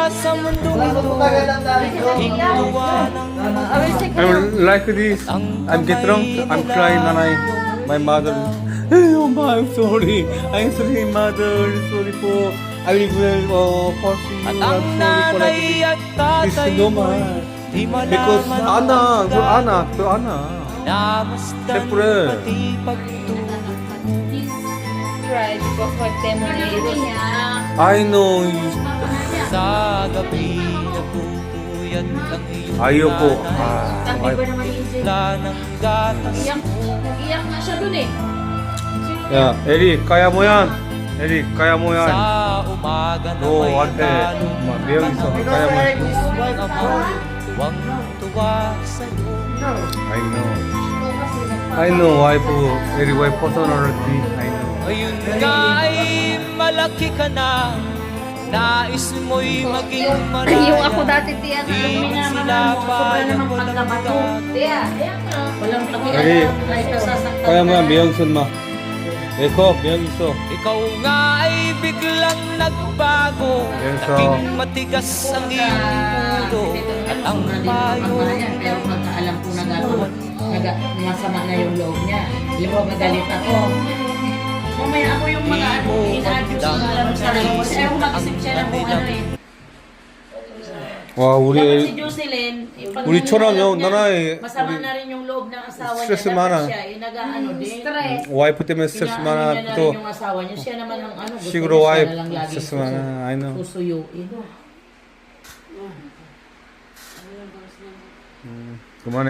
sa mundong ito, hintuwa ng I'm like this. I'm get drunk. I'm crying, nanay. My mother. Oh, my, I'm sorry. I'm sorry, mother. Sorry po. I will force you. at I'm ang sorry for nanay at This tatay is no mo, man. di Because malaman Anna, ang 그 Anna, 그 gaano Anna. namasdan Siyempre. pati pagtulog mo. Right, because what memory I know. Sa gabi nagtutuyat ang iyong Ayoko. nanay, timpla ng gatas Iyak na siya dun eh. 야, 에릭, kaya mo yan. 에릭, kaya mo yan. sa umaga na 너 may 한테 dalong 매력 있어. kaya mo yan. tuwang-tuwa sa'yo. I know, wife, Erik wife personality. I know. Ngayon nga ay malaki ka na, nais mo'y maging malaya. Yung ako dati tiyan, Di nung man minamahal sila mo, sobra payag namang walang pagkabato. magagawa. Tiya, walang Erik, kahit nasasaktan kaya mo ka. yan, 매형선 마. eko, 매형 있어. Ikaw nga ay biglang nagbago, Yes, naging matigas ang iyong ulo at ang payo. Pero pagka alam ko masama na yung loob niya. Alam mo, magalit ako. Mamaya ako yung mag-ano, ina-adjust ko na lang sa sarili ko. Kasi ayaw ko mag-isip siya ng kung ano eh. 와, Dapat si 우리 Jocelyn, yung pag 우리 처럼 nangyayarap niya, 나라에 masama 우리 na rin yung loob ng asawa niya. 스트레스 Dapat 많아. siya, yung nag-ano din. Stress. 와이프 때문에 스트레스 Inaano niya na 많아. rin 또 yung asawa niya. Siya naman ang ano, gusto 식으로 niya siya 와이프 na lang lagi 스트레스 많아. I know. susuyuin. 그만해.